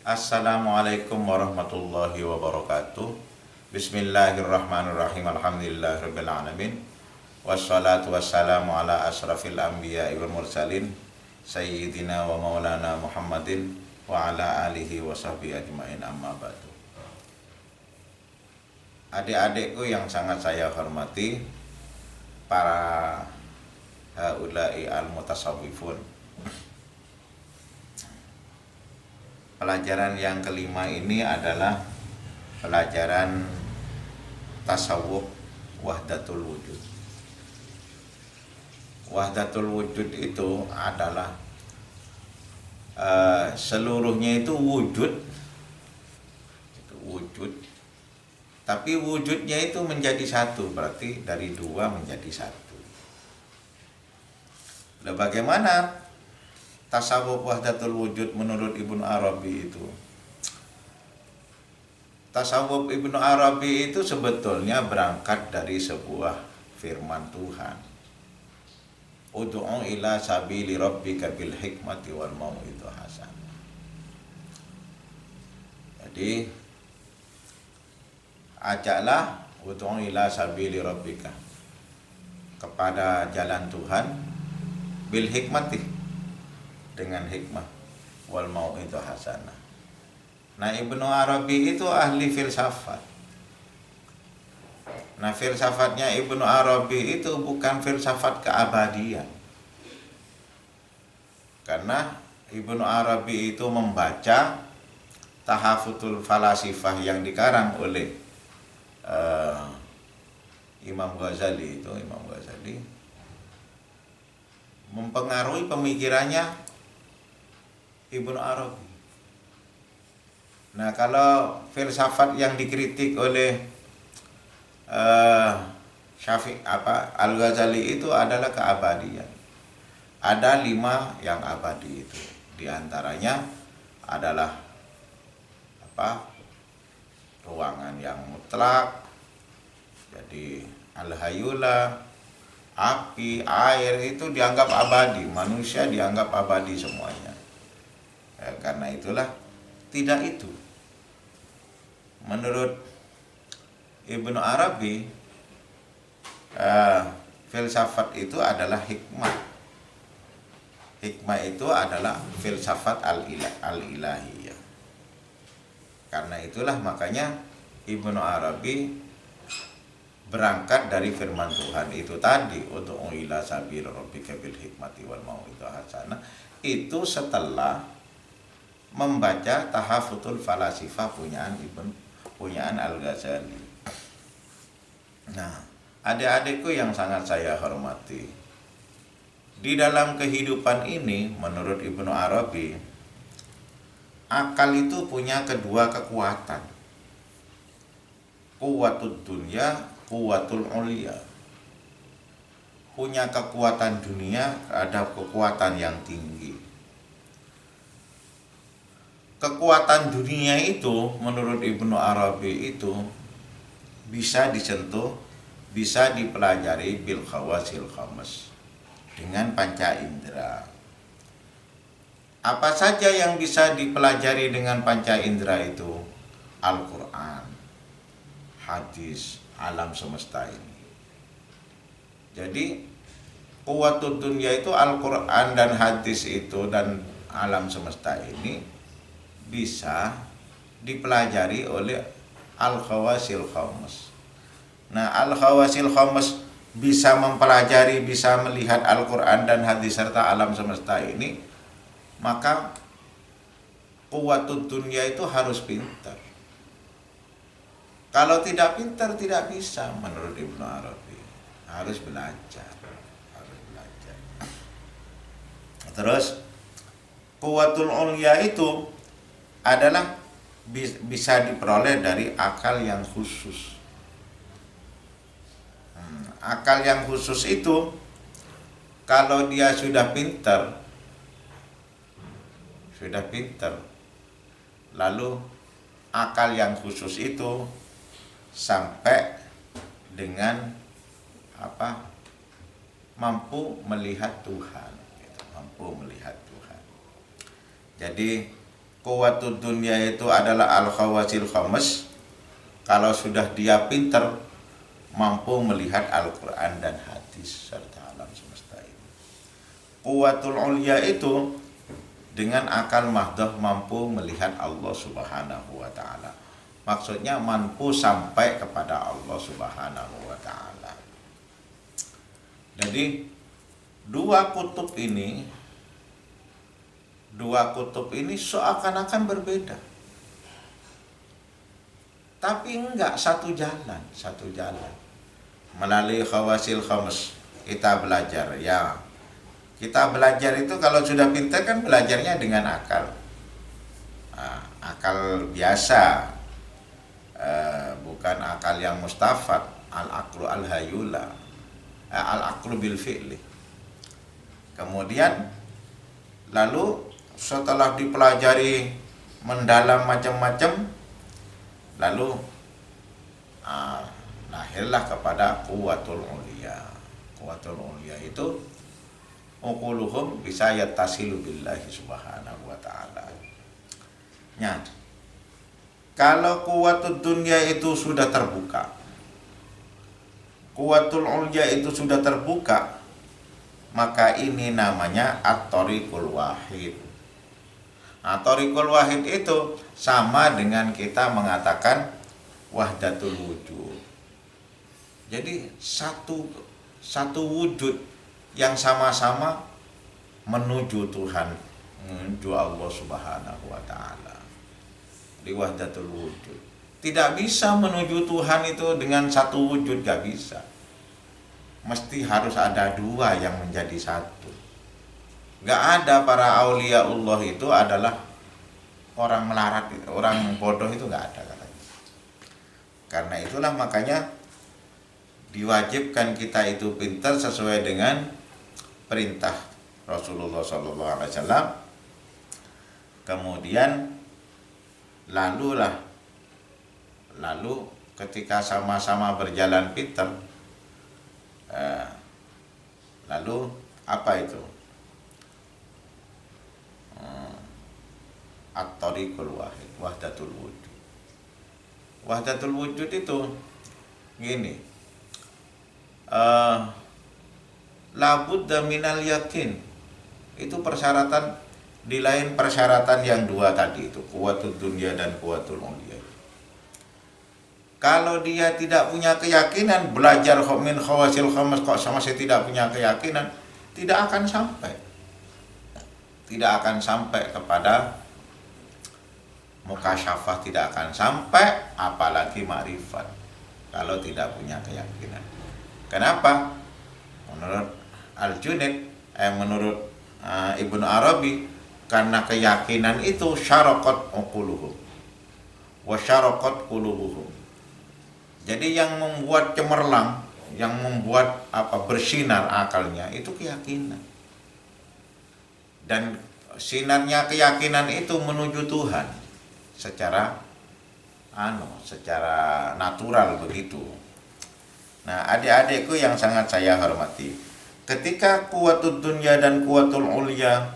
Assalamualaikum warahmatullahi wabarakatuh. Bismillahirrahmanirrahim. Alhamdulillahirabbil alamin. Wassalatu wassalamu ala asrafil anbiya'i wal mursalin sayyidina wa maulana Muhammadin wa ala alihi wa sahbihi ajmain, amma ba'du. Adik-adikku yang sangat saya hormati, para haula'i al-mutasawwifun. Pelajaran yang kelima ini adalah pelajaran tasawuf wahdatul wujud. Wahdatul wujud itu adalah seluruhnya itu wujud, tapi wujudnya itu menjadi satu, berarti dari dua menjadi satu. Nah, bagaimana tasawuf wahdatul wujud menurut Ibnu Arabi itu? Tasawuf Ibnu Arabi itu sebetulnya berangkat dari sebuah firman Tuhan. Ud'u ila sabili rabbika bil hikmati wal mau'izati hasanah. Jadi ajaklah ud'u ila sabili rabbika, kepada jalan Tuhan, bil hikmati, dengan hikmah, wal mau'izati hasanah. Nah, Ibnu Arabi itu ahli filsafat. Nah, filsafatnya Ibnu Arabi itu bukan filsafat keabadian. Karena Ibnu Arabi itu membaca Tahafutul Falasifah yang dikarang oleh Imam Ghazali. Mempengaruhi pemikirannya Ibnu Arabi. Nah, kalau filsafat yang dikritik oleh Al-Ghazali itu adalah keabadian. Ada 5 yang abadi itu. Di antaranya adalah ruangan yang mutlak. Jadi al-hayula, api, air itu dianggap abadi, manusia dianggap abadi semuanya. Karena itulah tidak itu. Menurut Ibnu Arabi, filsafat itu adalah hikmah. Hikmah itu adalah filsafat al-ilahiyah. Karena itulah makanya Ibnu Arabi berangkat dari firman Tuhan itu tadi, ud'u ila sabil rabbika bil hikmati wal mau'izati hasanah, itu setelah membaca Tahafutul Falasifah punyaan Al-Ghazali. Nah, adik-adikku yang sangat saya hormati, di dalam kehidupan ini menurut Ibnu Arabi, akal itu punya kedua kekuatan. Quwwatud dunya, quwwatul ulia. Punya kekuatan dunia, ada kekuatan yang tinggi. Kekuatan dunia itu menurut Ibnu Arabi itu bisa disentuh, bisa dipelajari bil khawasil khamas, dengan panca indera. Apa saja yang bisa dipelajari dengan panca indera itu? Al-Quran, hadis, alam semesta ini. Jadi quwwatud dunya itu Al-Quran dan hadis itu, dan alam semesta ini bisa dipelajari oleh al-khawasil khamas. Nah, al-khawasil khamas bisa mempelajari, bisa melihat Al-Quran dan hadis serta alam semesta ini, maka quwwatud dunya itu harus pintar. Kalau tidak pintar tidak bisa menurut Ibnu Arabi. Harus belajar. Terus quwwatul ulya itu adalah bisa diperoleh dari akal yang khusus. Akal yang khusus itu kalau dia sudah pintar, lalu akal yang khusus itu sampai dengan mampu melihat Tuhan, mampu melihat Tuhan. Jadi kuwatud dunya itu adalah al-khawasil khamas. Kalau sudah dia pinter, mampu melihat Al-Quran dan hadis serta alam semesta ini. Kuwatul ulya itu dengan akal mahdoh mampu melihat Allah Subhanahu wa ta'ala. Maksudnya mampu sampai kepada Allah Subhanahu wa ta'ala. Jadi dua kutub ini seakan-akan berbeda. Tapi enggak, satu jalan. Melalui khawasil khamas kita belajar ya. Kita belajar itu kalau sudah pintar kan belajarnya dengan akal. Akal biasa. Bukan akal yang mustafad, al-aqlu al-hayula. Al-aqlu bil fi'li. Kemudian lalu setelah dipelajari mendalam macam-macam, lalu lahirlah kepada kuwatul ulia. Kuwatul ulia itu uquluhum bisa yattasilu billahi subhanahu wa ta'ala. Ya. Kalau kuwatul dunya itu sudah terbuka, kuwatul ulia itu sudah terbuka, maka ini namanya at-tariqul wahid. Tariqul wahid itu sama dengan kita mengatakan wahdatul wujud. Jadi satu wujud yang sama-sama menuju Tuhan, menuju Allah Subhanahu wa ta'ala. Di wahdatul wujud. Tidak bisa menuju Tuhan itu dengan satu wujud, gak bisa. Mesti harus ada dua yang menjadi satu. Gak ada para aulia Allah itu adalah orang melarat, orang bodoh itu gak ada katanya. Karena itulah makanya diwajibkan kita itu pintar sesuai dengan perintah Rasulullah SAW. Kemudian lalu ketika sama-sama berjalan pintar, lalu apa itu? At-tariqul wahid, wahdatul wujud. Wahdatul wujud itu gini, labudda minal yakin. Itu persyaratan, di lain persyaratan yang dua tadi itu, kuwatul dunya dan kuwatul ulia. Kalau dia tidak punya keyakinan, belajar min khawasil khamas kok sama saya tidak punya keyakinan, tidak akan sampai. Tidak akan sampai kepada mukasyafah, tidak akan sampai, apalagi ma'rifat kalau tidak punya keyakinan. Kenapa? Menurut Al-Junaid, menurut Ibnu Arabi, karena keyakinan itu syaraqat uquluhum wa syaraqat qulubuhum. Jadi yang membuat cemerlang, yang membuat bersinar akalnya itu keyakinan. Dan sinarnya keyakinan itu menuju Tuhan secara natural begitu. Nah, adik-adikku yang sangat saya hormati, ketika kuwatul dunya dan kuwatul ulya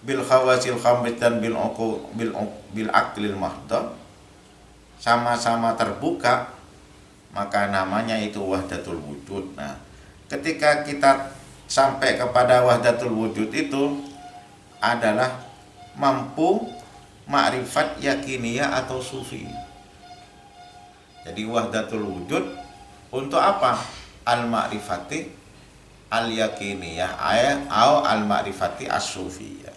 bil khawasil khamis dan bil aqlil mahdoh sama-sama terbuka, maka namanya itu wahdatul wujud. Nah, ketika kita sampai kepada wahdatul wujud itu adalah mampu ma'rifat yakiniyah atau sufi. Jadi wahdatul wujud untuk apa? Al-ma'rifati al-yakiniyah atau al-ma'rifati as-sufiyah.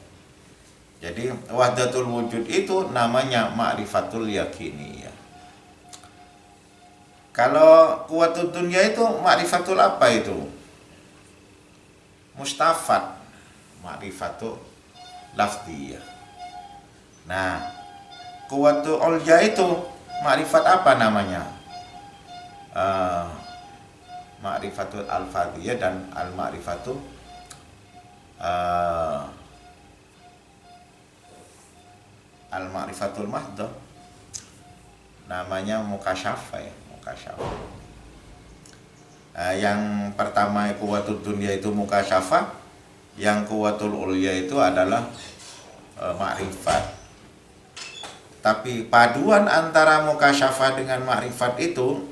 Jadi wahdatul wujud itu namanya ma'rifatul yakiniyah. Kalau kuwatul dunya itu ma'rifatul apa itu? Mustafad, ma'rifatul lafdiyah. Nah, kuwatul ulya itu ma'rifat apa namanya? Ma'rifatul al-fadhiyah dan al-ma'rifatul al-ma'rifatul mahdoh. Namanya mukasyafah ya, mukasyafah. Yang pertama kuwatul dunya itu mukasyafah, yang kuwatul ulya itu adalah ma'rifat. Tapi paduan antara mukasyafah dengan ma'rifat itu,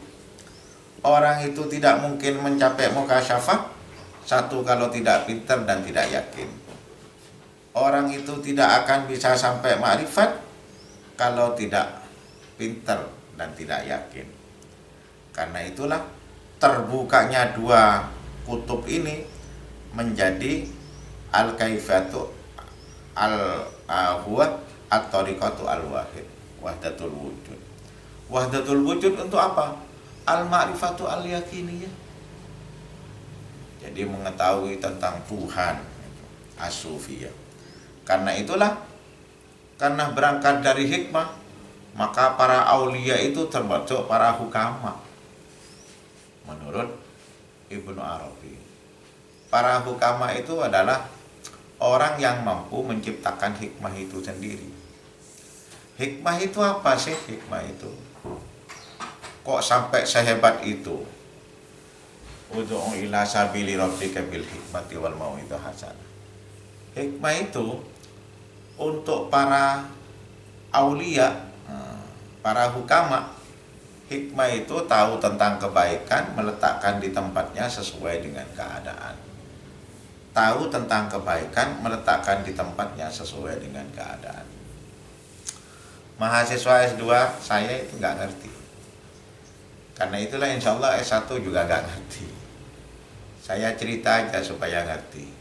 orang itu tidak mungkin mencapai mukasyafah satu kalau tidak pintar dan tidak yakin. Orang itu tidak akan bisa sampai ma'rifat kalau tidak pintar dan tidak yakin. Karena itulah terbukanya dua kutub ini menjadi al-kaifatu al-huwa at-tariqatu al-wahid, wahdatul wujud. Wahdatul wujud untuk apa? Al-ma'rifatu al-yakiniyah. Jadi mengetahui tentang Tuhan, as-sufiyah. Karena itulah, karena berangkat dari hikmah, maka para aulia itu termasuk para hukama. Menurut Ibnu Arabi, para hukama itu adalah orang yang mampu menciptakan hikmah itu sendiri. Hikmah itu apa sih? Hikmah itu kok sampai sehebat itu? Ud'u ila sabili rabbika bil hikmati wal mau'izah hasanah. Hikmah itu untuk para aulia, para hukama. Hikmah itu tahu tentang kebaikan, meletakkan di tempatnya sesuai dengan keadaan. Tahu tentang kebaikan, meletakkan di tempatnya sesuai dengan keadaan. Mahasiswa S2 saya itu nggak ngerti. Karena itulah insya Allah S1 juga nggak ngerti. Saya cerita aja supaya ngerti.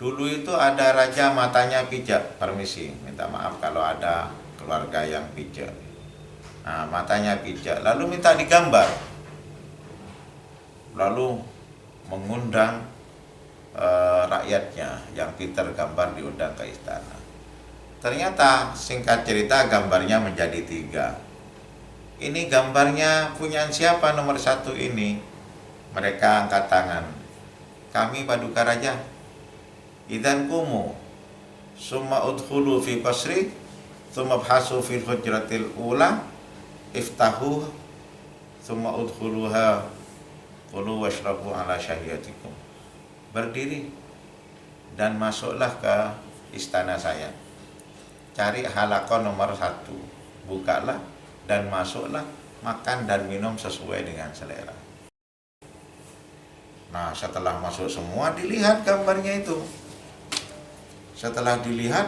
Dulu itu ada raja matanya pijak. Permisi, minta maaf kalau ada keluarga yang pijak. Nah, matanya pijak, lalu minta digambar. Lalu mengundang rakyatnya yang pintar gambar diundang ke istana. Ternyata singkat cerita gambarnya menjadi 3. Ini gambarnya punya siapa nomor 1 ini? Mereka angkat tangan. Kami Paduka Raja. Idzan kumu summa udkhulu fi qasri summa bhasu fil hujratil ula iftahu summa udkhuluha qulu washrabu ala syahiyatikum. Berdiri dan masuklah ke istana saya. Cari halaqah nomor 1, bukalah dan masuklah, makan dan minum sesuai dengan selera. Nah, setelah masuk semua dilihat gambarnya itu. Setelah dilihat,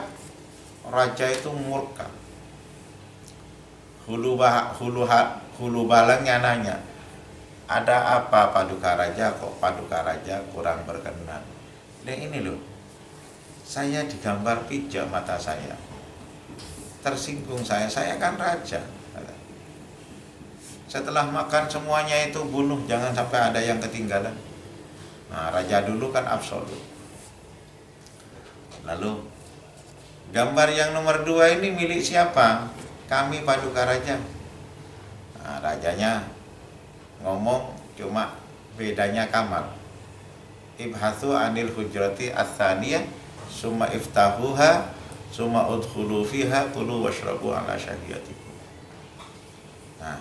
raja itu murka. Hulu balangnya nanya, ada apa Paduka Raja? Kok Paduka Raja kurang berkenan? Nah ini loh, saya digambar pijak mata saya. Tersinggung saya kan raja. Setelah makan semuanya itu bunuh, jangan sampai ada yang ketinggalan. Nah, raja dulu kan absolut. Lalu gambar yang nomor 2 ini milik siapa? Kami Paduka Raja. Nah, rajanya ngomong cuma bedanya kamar. Ibhathu anil hujrati ats-tsaniyah summa iftahuha summa udkhulu fiha kulu washrabu ala syahiyatikum. Nah,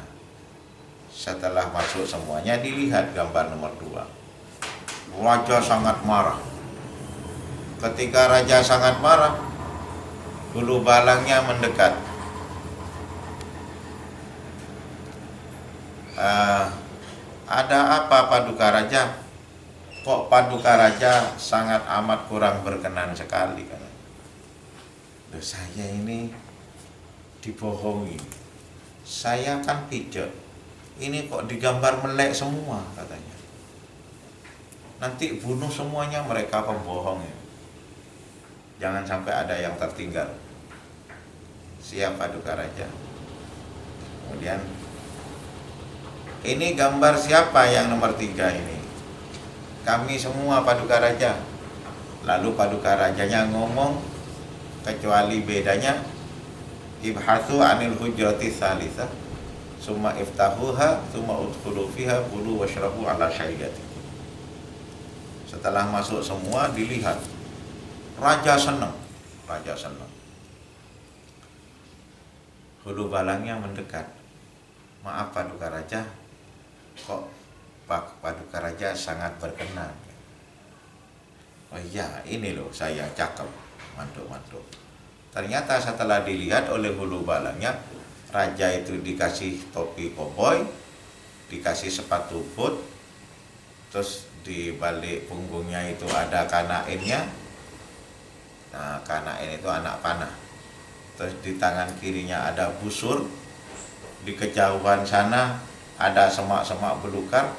setelah masuk semuanya dilihat gambar nomor 2. Raja sangat marah. Ketika raja sangat marah, hulu balangnya mendekat. Ada apa Paduka Raja? Kok Paduka Raja sangat amat kurang berkenan sekali kan? Loh, saya ini dibohongi. Saya kan pijak. Ini kok digambar melek semua katanya. Nanti bunuh semuanya, mereka pembohong ya. Jangan sampai ada yang tertinggal. Siap Paduka Raja. Kemudian ini gambar siapa yang nomor 3 ini? Kami semua Paduka Raja. Lalu Paduka Rajanya ngomong, kecuali bedanya ibhathu anil hujrati tsalisah summa iftahuha summa udkhulu fiha kulu washrabu ala syahiyatikum. Setelah masuk semua dilihat, raja senang. Hulu balangnya mendekat. Maaf Paduka Raja, kok Paduka Raja sangat berkenan. Oh iya, ini loh saya cakep, mantuk-mantuk. Ternyata setelah dilihat oleh hulu balangnya, raja itu dikasih topi koboi, dikasih sepatu boot, terus di balik punggungnya itu ada kanainnya. Nah, kanain itu anak panah. Terus di tangan kirinya ada busur. Di kejauhan sana ada semak-semak belukar.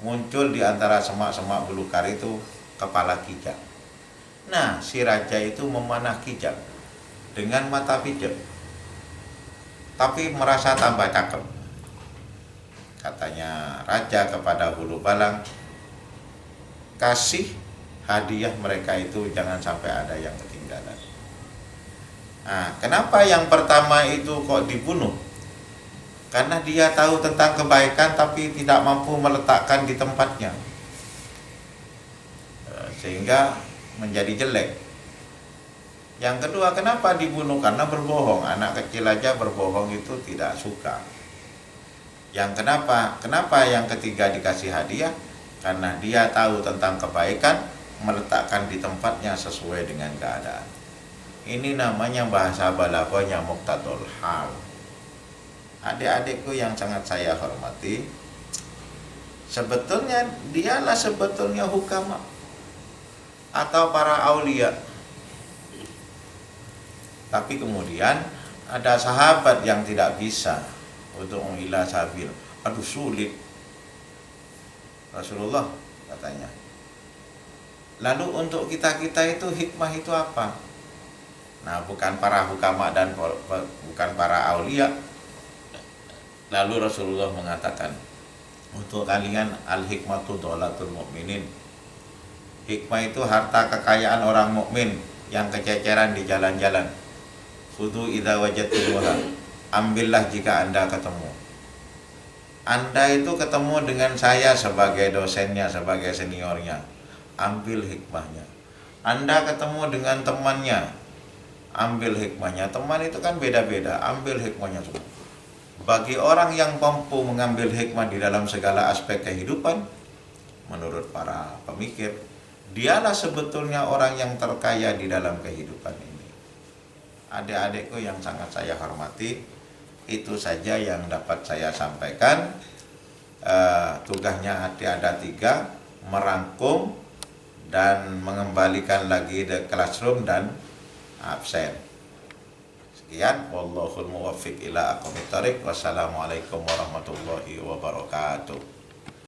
Muncul di antara semak-semak belukar itu kepala kijang. Nah, si raja itu memanah kijang dengan mata pijak, tapi merasa tambah cakep. Katanya raja kepada hulu balang, kasih hadiah mereka itu jangan sampai ada yang ketinggalan. Nah, kenapa yang pertama itu kok dibunuh? Karena dia tahu tentang kebaikan tapi tidak mampu meletakkan di tempatnya, sehingga menjadi jelek. Yang kedua, kenapa dibunuh? Karena berbohong. Anak kecil aja berbohong itu tidak suka. Yang kenapa yang ketiga dikasih hadiah? Karena dia tahu tentang kebaikan, meletakkan di tempatnya sesuai dengan keadaan. Ini namanya bahasa balaghahnya muqtadul hal. Adik-adikku yang sangat saya hormati, sebetulnya dialah sebetulnya hukama atau para aulia. Tapi kemudian ada sahabat yang tidak bisa untuk mengilah sabil. Aduh, sulit. Rasulullah katanya. Lalu untuk kita-kita itu hikmah itu apa? Nah, bukan para hukama dan bukan para aulia. Lalu Rasulullah mengatakan, untuk kalian al-hikmatu dholatul mu'minin. Hikmah itu harta kekayaan orang mukmin yang kececeran di jalan-jalan. Khudhu idza wajadtumuha. Ambillah jika Anda ketemu. Anda itu ketemu dengan saya sebagai dosennya, sebagai seniornya. Ambil hikmahnya. Anda ketemu dengan temannya. Ambil hikmahnya. Teman itu kan beda-beda. Ambil hikmahnya semua. Bagi orang yang mampu mengambil hikmah di dalam segala aspek kehidupan, menurut para pemikir, dialah sebetulnya orang yang terkaya di dalam kehidupan ini. Adik-adikku yang sangat saya hormati, itu saja yang dapat saya sampaikan. Tugasnya ada 3, merangkum dan mengembalikan lagi ke classroom dan absen. Sekian, wallahul muwaffiq ila aqwamit thoriq. Wassalamualaikum warahmatullahi wabarakatuh.